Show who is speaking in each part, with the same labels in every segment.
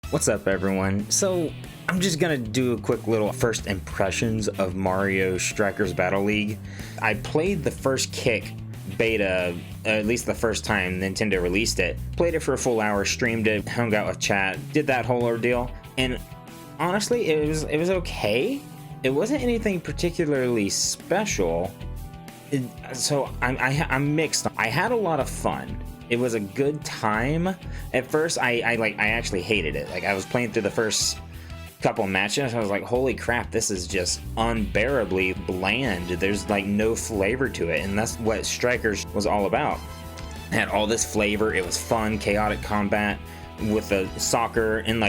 Speaker 1: What's up, everyone? So I'm just gonna do a quick little first impressions of Mario Strikers Battle League. I played the first kick beta, at least the first time Nintendo released it. Played it for a full hour, streamed it, hung out with chat, did that whole ordeal, and honestly, it was okay. It wasn't anything particularly special. So I'm mixed. I had a lot of fun. It was a good time. At first, I actually hated it. Like, I was playing through the first couple matches, I was like, holy crap, this is just unbearably bland. There's like no flavor to it, and that's what Strikers was all about. It had all this flavor. It was fun, chaotic combat with the soccer, and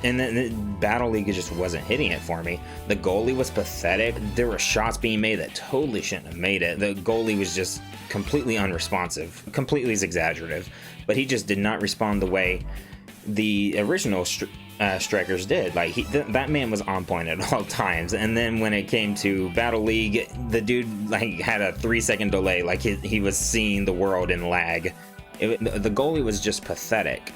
Speaker 1: then the Battle League just wasn't hitting it for me. The goalie was pathetic. There were shots being made that totally shouldn't have made it. The goalie was just completely unresponsive. Completely exaggerative. But he just did not respond the way the original Strikers did. Like, that man was on point at all times. And then when it came to Battle League, the dude like had a 3-second delay. Like, he was seeing the world in lag. The goalie was just pathetic.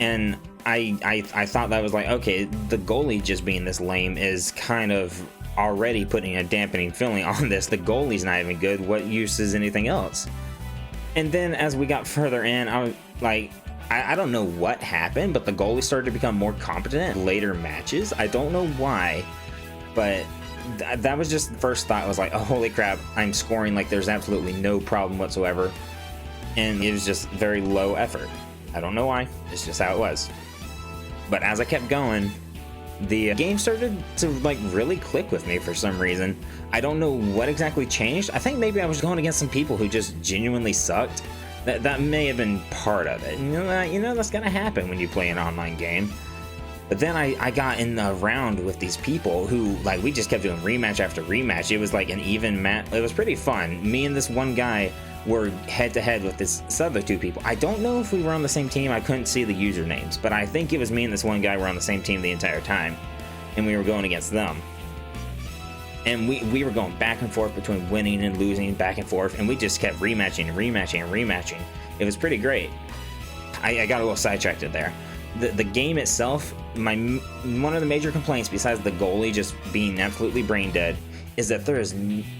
Speaker 1: And I thought that was like, okay, the goalie just being this lame is kind of already putting a dampening feeling on this. The goalie's not even good. What use is anything else? And then as we got further in, I was like, I don't know what happened, but the goalie started to become more competent in later matches. I don't know why, but that was just the first thought. Was like, oh, holy crap, I'm scoring like there's absolutely no problem whatsoever. And it was just very low effort. I don't know why, it's just how it was. But as I kept going, the game started to like really click with me for some reason. I don't know what exactly changed. I think maybe I was going against some people who just genuinely sucked. That may have been part of it. You know that's gonna happen when you play an online game. But then I got in the round with these people who, like, we just kept doing rematch after rematch. It was like an even match. It was pretty fun. Me and this one guy were head to head with this other two people. I don't know if we were on the same team. I couldn't see the usernames, but I think it was me and this one guy were on the same team the entire time, and we were going against them. And we were going back and forth between winning and losing, back and forth, and we just kept rematching and rematching and rematching. It was pretty great. I got a little sidetracked there. The game itself, one of the major complaints, besides the goalie just being absolutely brain dead, is that there is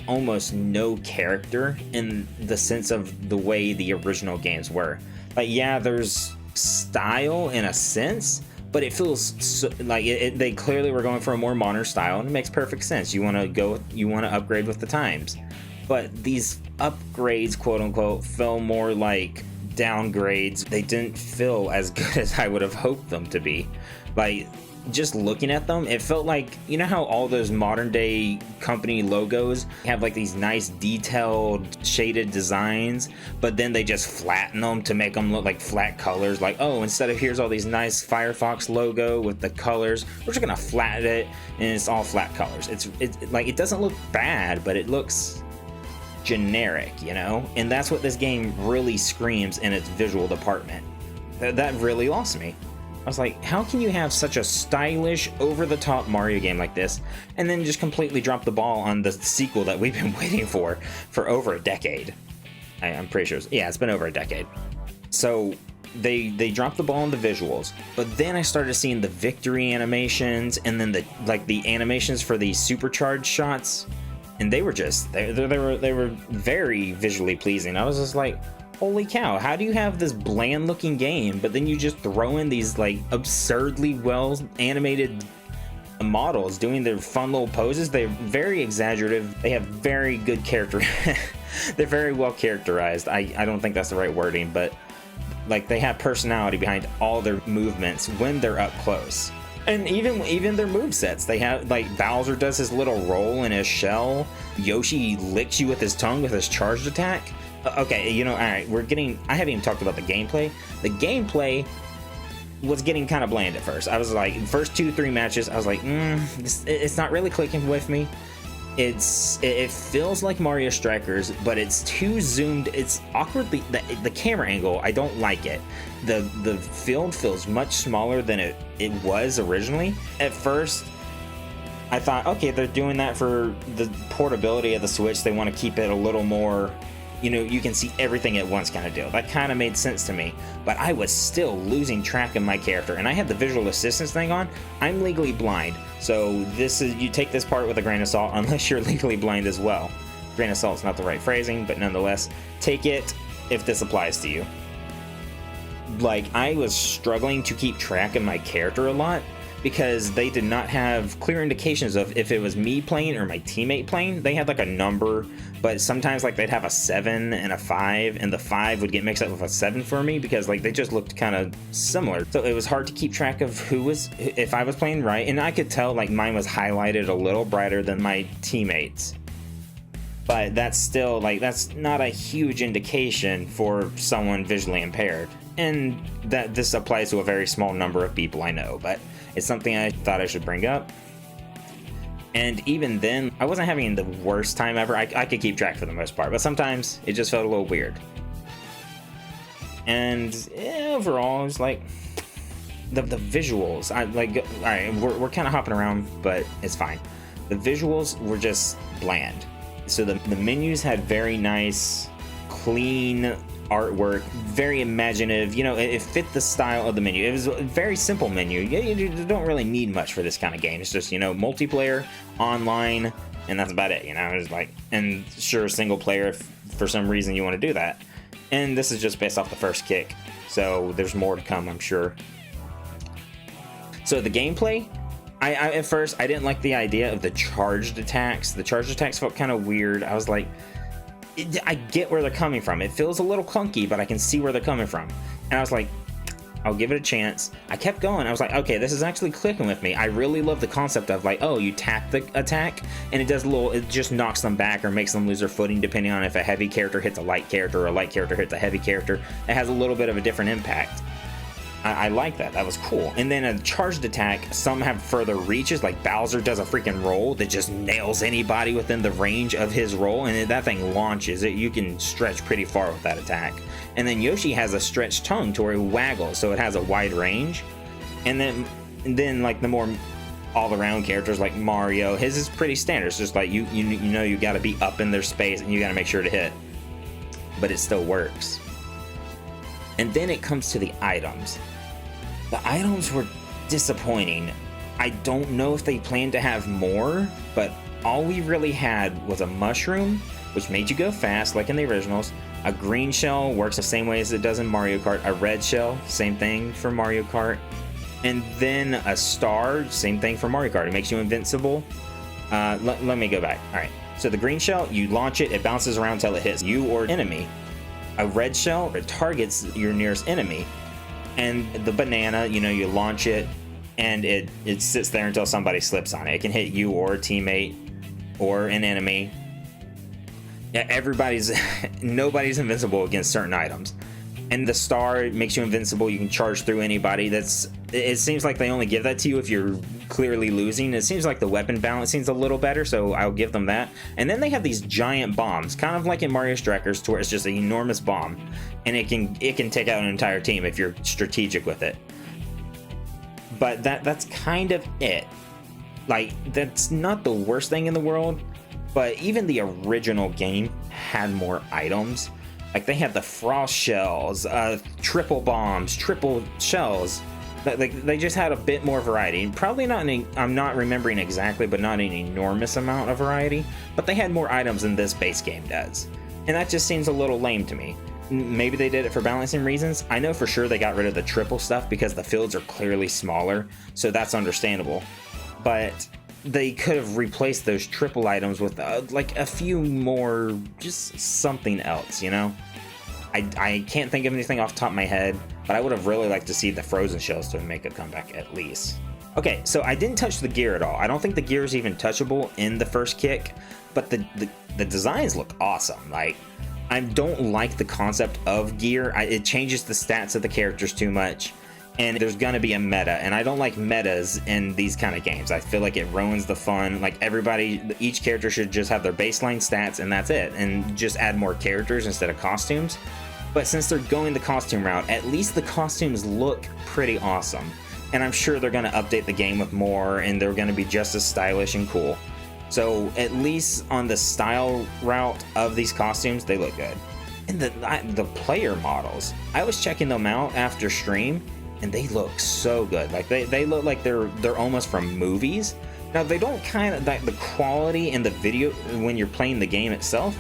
Speaker 1: almost no character in the sense of the way the original games were. Like, yeah, there's style in a sense, but it feels so, like they clearly were going for a more modern style, and it makes perfect sense. You want to upgrade with the times, but these upgrades, quote unquote, feel more like downgrades. They didn't feel as good as I would have hoped them to be. Like, just looking at them, it felt like, you know how all those modern day company logos have like these nice detailed shaded designs, but then they just flatten them to make them look like flat colors. Like, oh, instead of here's all these nice Firefox logo with the colors, we're just gonna flatten it and it's all flat colors. It's like, it doesn't look bad, but it looks generic, you know? And that's what this game really screams in its visual department. That really lost me. I was like, how can you have such a stylish, over-the-top Mario game like this, and then just completely drop the ball on the sequel that we've been waiting for over a decade? I'm pretty sure, it's been over a decade. So they dropped the ball on the visuals, but then I started seeing the victory animations, and then the animations for the supercharged shots, and they were very visually pleasing. I was just like, holy cow, how do you have this bland looking game, but then you just throw in these like absurdly well animated models doing their fun little poses? They're very exaggerative. They have very good character. They're very well characterized. I don't think that's the right wording, but like, they have personality behind all their movements when they're up close. And even their movesets, they have, like, Bowser does his little roll in his shell. Yoshi licks you with his tongue with his charged attack. Okay, you know, alright, I haven't even talked about the gameplay. The gameplay was getting kind of bland at first. I was like, first 2-3 matches, I was like, it's not really clicking with me. It feels like Mario Strikers, but it's too zoomed. It's awkwardly, the camera angle, I don't like it. The field feels much smaller than it was originally. At first, I thought, okay, they're doing that for the portability of the Switch. They want to keep it a little more you can see everything at once kind of deal. That kind of made sense to me, but I was still losing track of my character, and I had the visual assistance thing on. I'm legally blind, so you take this part with a grain of salt unless you're legally blind as well. Grain of salt's not the right phrasing, but nonetheless, take it if this applies to you. Like, I was struggling to keep track of my character a lot because they did not have clear indications of if it was me playing or my teammate playing. They had like a number, but sometimes like they'd have a 7 and a 5, and the 5 would get mixed up with a 7 for me because like they just looked kind of similar. So it was hard to keep track of if I was playing right, and I could tell like mine was highlighted a little brighter than my teammates. But that's still like, that's not a huge indication for someone visually impaired. And that this applies to a very small number of people I know, but it's something I thought I should bring up. And even then, I wasn't having the worst time ever. I could keep track for the most part, but sometimes it just felt a little weird. And overall, it's like the visuals. All right, we're kind of hopping around, but it's fine. The visuals were just bland. So the menus had very nice, clean artwork, very imaginative. It fit the style of the menu. It was a very simple menu. You don't really need much for this kind of game. It's just, multiplayer, online, and that's about it. It's like, and sure, single player if for some reason you want to do that. And this is just based off the first kick, so there's more to come, I'm sure. So the gameplay, I at first I didn't like the idea of the charged attacks. The charged attacks felt kind of weird. I was like, I get where they're coming from. It feels a little clunky, but I can see where they're coming from. And I was like, I'll give it a chance. I kept going. I was like, okay, this is actually clicking with me. I really love the concept of like, oh, you tap the attack and it just knocks them back or makes them lose their footing depending on if a heavy character hits a light character or a light character hits a heavy character. It has a little bit of a different impact. I like that. That was cool. And then a charged attack, some have further reaches, like Bowser does a freaking roll that just nails anybody within the range of his roll, and that thing launches. You can stretch pretty far with that attack. And then Yoshi has a stretched tongue to where he waggles, so it has a wide range. And then like the more all-around characters like Mario, his is pretty standard. It's just like you got to be up in their space and you got to make sure to hit. But it still works. And then it comes to the items. The items were disappointing. I don't know if they planned to have more, but all we really had was a mushroom, which made you go fast, like in the originals. A green shell works the same way as it does in Mario Kart. A red shell, same thing for Mario Kart. And then a star, same thing for Mario Kart. It makes you invincible. Let me go back. All right. So the green shell, you launch it, it bounces around until it hits you or enemy. A red shell, it targets your nearest enemy. And the banana, you launch it and it sits there until somebody slips on it. It can hit you or a teammate or an enemy. Yeah, nobody's invincible against certain items. And the star makes you invincible. You can charge through anybody. It seems like they only give that to you if you're clearly losing. It seems like the weapon balance seems a little better, so I'll give them that. And then they have these giant bombs, kind of like in Mario Strikers, to where it's just an enormous bomb, and it can take out an entire team if you're strategic with it. But that's kind of it. Like, that's not the worst thing in the world, but even the original game had more items. Like, they had the frost shells, triple bombs, triple shells. They just had a bit more variety. Probably not I'm not remembering exactly, but not an enormous amount of variety. But they had more items than this base game does. And that just seems a little lame to me. Maybe they did it for balancing reasons. I know for sure they got rid of the triple stuff because the fields are clearly smaller, so that's understandable. But they could have replaced those triple items with like a few more, just something else, I can't think of anything off the top of my head, but I would have really liked to see the frozen shells to make a comeback at least. Okay, so I didn't touch the gear at all. I don't think the gear is even touchable in the first kick, but the designs look awesome. Like, I don't like the concept of gear. It changes the stats of the characters too much. And there's gonna be a meta, and I don't like metas in these kind of games. I feel like it ruins the fun. Like, each character should just have their baseline stats and that's it, and just add more characters instead of costumes. But since they're going the costume route, at least the costumes look pretty awesome. And I'm sure they're gonna update the game with more, and they're gonna be just as stylish and cool. So at least on the style route of these costumes, they look good. And the player models, I was checking them out after stream, and they look so good. Like they look like they're almost from movies. Now they don't kind of like the quality in the video when you're playing the game itself.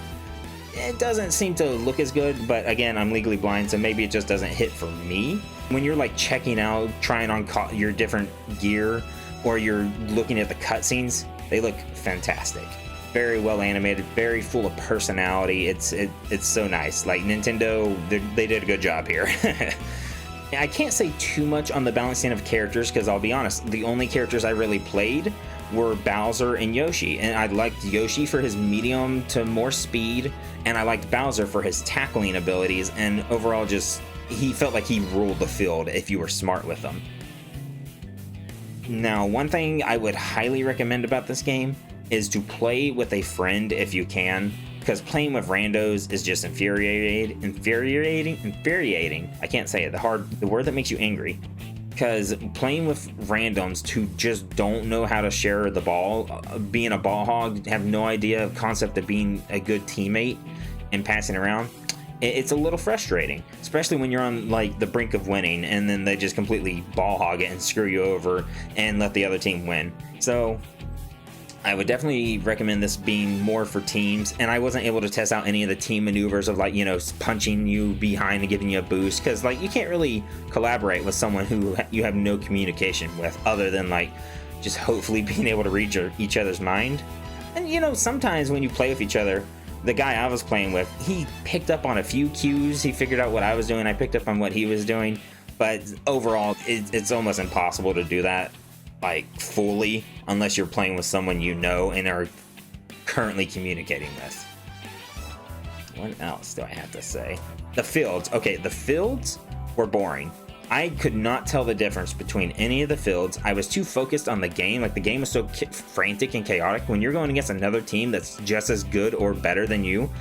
Speaker 1: It doesn't seem to look as good, but again, I'm legally blind, so maybe it just doesn't hit for me. When you're like checking out, trying on your different gear, or you're looking at the cutscenes, they look fantastic. Very well animated, very full of personality. It's so nice. Like Nintendo, they did a good job here. I can't say too much on the balancing of characters because I'll be honest, the only characters I really played were Bowser and Yoshi, and I liked Yoshi for his medium to more speed, and I liked Bowser for his tackling abilities, and overall just he felt like he ruled the field if you were smart with him. Now, one thing I would highly recommend about this game is to play with a friend if you can, because playing with randos is just infuriating. I can't say it. The word that makes you angry. Because playing with randoms who just don't know how to share the ball, being a ball hog, have no idea of concept of being a good teammate and passing around, it's a little frustrating, especially when you're on like the brink of winning and then they just completely ball hog it and screw you over and let the other team win. So I would definitely recommend this being more for teams, and I wasn't able to test out any of the team maneuvers of like, you know, punching you behind and giving you a boost, because like you can't really collaborate with someone who you have no communication with other than like just hopefully being able to read each other's mind. And you know, sometimes when you play with each other, the guy I was playing with, he picked up on a few cues, he figured out what I was doing, I picked up on what he was doing, but overall it's almost impossible to do that like fully unless you're playing with someone you know and are currently communicating with. What else do I have to say? The fields. Okay, the fields were boring. I could not tell the difference between any of the fields. I was too focused on the game. Like the game was so frantic and chaotic. When you're going against another team that's just as good or better than you,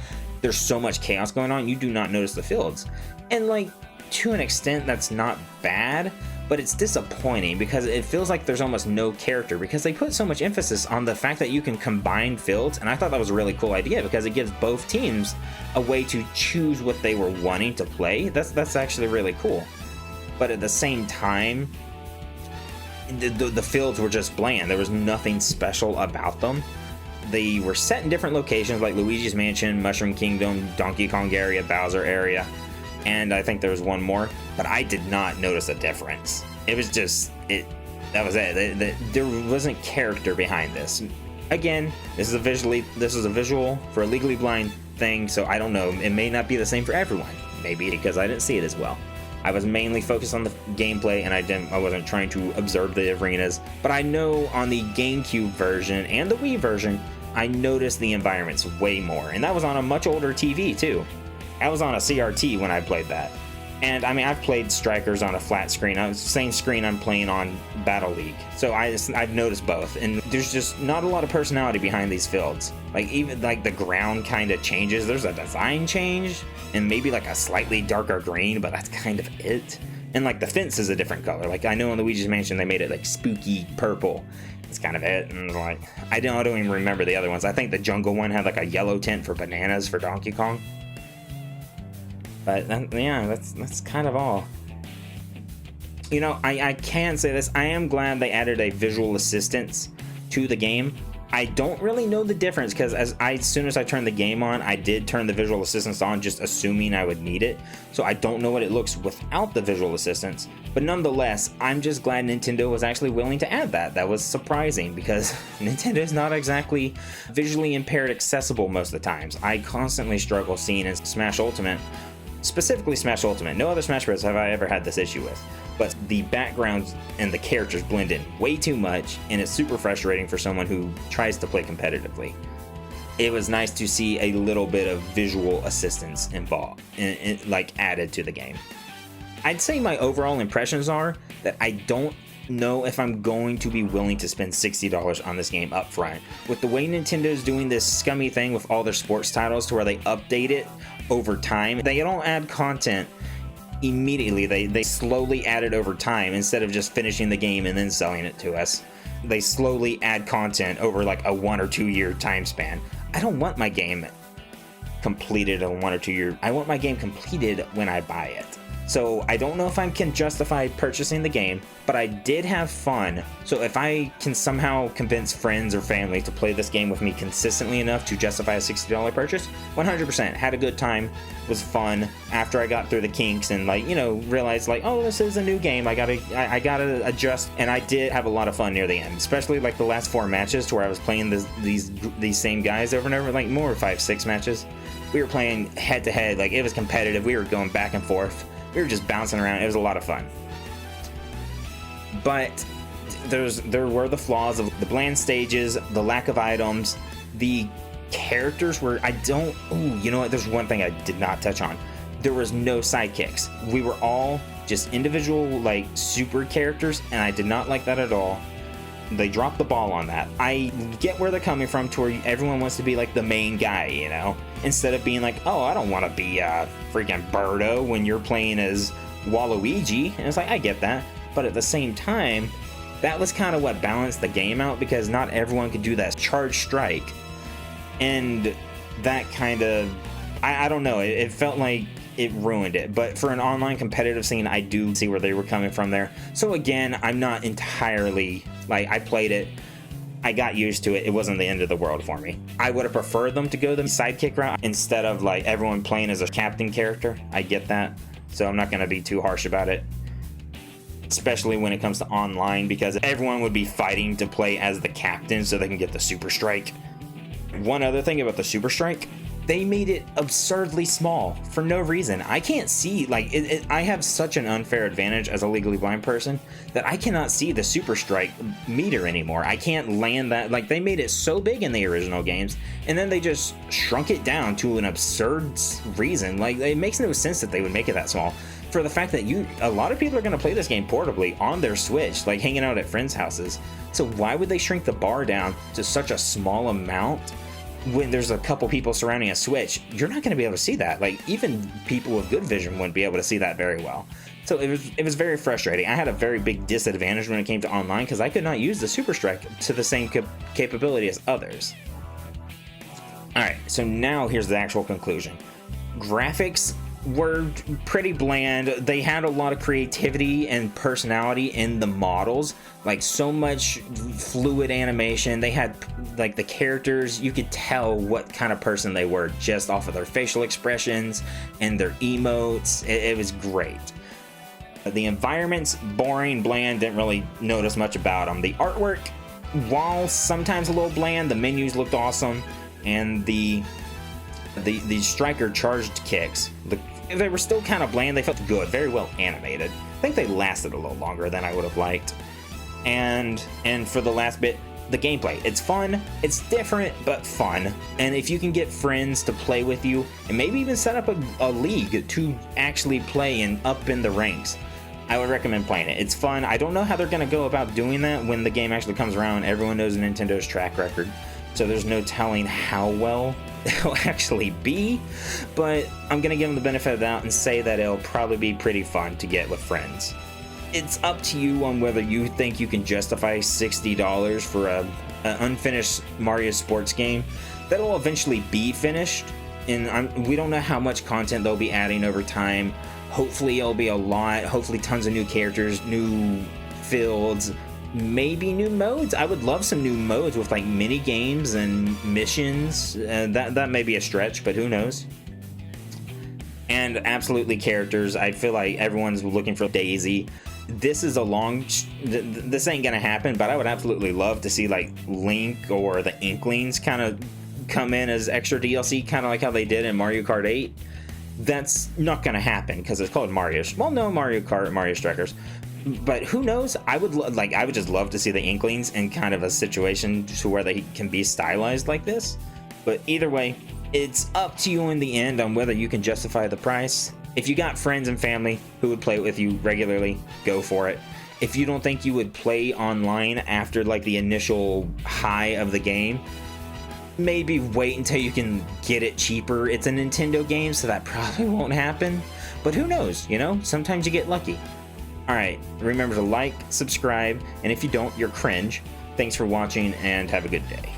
Speaker 1: there's so much chaos going on, you do not notice the fields. And like to an extent that's not bad, but it's disappointing because it feels like there's almost no character because they put so much emphasis on the fact that you can combine fields, and I thought that was a really cool idea because it gives both teams a way to choose what they were wanting to play. That's actually really cool. But at the same time, the fields were just bland. There was nothing special about them. They were set in different locations like Luigi's Mansion, Mushroom Kingdom, Donkey Kong area, Bowser area, and I think there was one more, but I did not notice a difference. It was just, that was it. There wasn't character behind this. Again, this is a visual for a legally blind thing, so I don't know. It may not be the same for everyone. Maybe because I didn't see it as well. I was mainly focused on the gameplay, and I wasn't trying to observe the arenas. But I know on the GameCube version and the Wii version, I noticed the environments way more, and that was on a much older TV too. I was on a CRT when I played that. And I mean, I've played Strikers on a flat screen. Same screen I'm playing on Battle League. So I've noticed both. And there's just not a lot of personality behind these fields. Like even like the ground kind of changes. There's a design change and maybe like a slightly darker green, but that's kind of it. And like the fence is a different color. Like I know in Luigi's Mansion they made it like spooky purple. That's kind of it. And like I don't even remember the other ones. I think the jungle one had like a yellow tint for bananas for Donkey Kong. But yeah, that's kind of all. You know, I can say this. I am glad they added a visual assistance to the game. I don't really know the difference because as soon as I turned the game on, I did turn the visual assistance on, just assuming I would need it. So I don't know what it looks without the visual assistance. But nonetheless, I'm just glad Nintendo was actually willing to add that. That was surprising because Nintendo is not exactly visually impaired accessible most of the times. I constantly struggle seeing in Smash Ultimate. Specifically Smash Ultimate. No other Smash Bros. Have I ever had this issue with. But the backgrounds and the characters blend in way too much, and it's super frustrating for someone who tries to play competitively. It was nice to see a little bit of visual assistance involved, like added to the game. I'd say my overall impressions are that I don't know if I'm going to be willing to spend $60 on this game up front. With the way Nintendo's doing this scummy thing with all their sports titles to where they update it over time, they don't add content immediately. They slowly add it over time instead of just finishing the game and then selling it to us. They slowly add content over like a 1 or 2 year time span. I don't want my game completed in 1 or 2 years. I want my game completed when I buy it. So I don't know if I can justify purchasing the game, but I did have fun. So if I can somehow convince friends or family to play this game with me consistently enough to justify a $60 purchase, 100%. Had a good time, was fun. After I got through the kinks and realized oh, this is a new game. I gotta adjust, and I did have a lot of fun near the end, especially the last 4 matches to where I was playing these same guys over and over, more 5-6 matches. We were playing head to head, it was competitive. We were going back and forth. We were just bouncing around. It was a lot of fun. But there were the flaws of the bland stages, the lack of items, the characters were, you know what, there's one thing I did not touch on. There was no sidekicks. We were all just individual, super characters, and I did not like that at all. They dropped the ball on that. I get where they're coming from, to where everyone wants to be the main guy, instead of being oh, I don't want to be freaking Birdo when you're playing as Waluigi. And it's I get that, but at the same time, that was kind of what balanced the game out, because not everyone could do that charge strike, and that kind of, I don't know, it felt like it ruined it. But for an online competitive scene, I do see where they were coming from there. So again, I'm not entirely, I played it, I got used to it. It wasn't the end of the world for me. I would have preferred them to go the sidekick route instead of everyone playing as a captain character. I get that, so I'm not going to be too harsh about it, especially when it comes to online, because everyone would be fighting to play as the captain so they can get the super strike. One other thing about the super strike, they made it absurdly small for no reason. I can't see, I have such an unfair advantage as a legally blind person that I cannot see the super strike meter anymore. I can't land that. They made it so big in the original games, and then they just shrunk it down to an absurd reason. It makes no sense that they would make it that small, for the fact that a lot of people are going to play this game portably on their Switch, hanging out at friends' houses. So why would they shrink the bar down to such a small amount when there's a couple people surrounding a Switch? You're not going to be able to see that. Even people with good vision wouldn't be able to see that very well. So it was very frustrating. I had a very big disadvantage when it came to online, because I could not use the Super Strike to the same capability as others. Alright, so now here's the actual conclusion. Graphics were pretty bland. They had a lot of creativity and personality in the models, so much fluid animation. They had the characters, you could tell what kind of person they were just off of their facial expressions and their emotes. It was great. The environments, boring, bland, didn't really notice much about them. The artwork, while sometimes a little bland, the menus looked awesome, and the striker charged kicks, they were still kind of bland. They felt good, very well animated. I think they lasted a little longer than I would have liked. And for the last bit, the gameplay. It's fun, it's different, but fun. And if you can get friends to play with you, and maybe even set up a league to actually play and up in the ranks, I would recommend playing it. It's fun. I don't know how they're going to go about doing that when the game actually comes around. Everyone knows Nintendo's track record, so there's no telling how well it'll actually be, but I'm gonna give them the benefit of the doubt and say that it'll probably be pretty fun to get with friends. It's up to you on whether you think you can justify $60 for an unfinished Mario sports game that'll eventually be finished, and we don't know how much content they'll be adding over time. Hopefully it'll be a lot, hopefully tons of new characters, new fields, maybe new modes. I would love some new modes with mini games and missions. That may be a stretch, but who knows. And absolutely characters. I feel like everyone's looking for Daisy. This is this ain't gonna happen, but I would absolutely love to see Link or the Inklings kind of come in as extra DLC, kind of like how they did in Mario Kart 8. That's not gonna happen because it's called Mario Kart, Mario Strikers. But who knows? I would just love to see the Inklings in kind of a situation to where they can be stylized like this. But either way, it's up to you in the end on whether you can justify the price. If you got friends and family who would play it with you regularly, go for it. If you don't think you would play online after the initial high of the game, maybe wait until you can get it cheaper. It's a Nintendo game, so that probably won't happen. But who knows, sometimes you get lucky. Alright, remember to like, subscribe, and if you don't, you're cringe. Thanks for watching, and have a good day.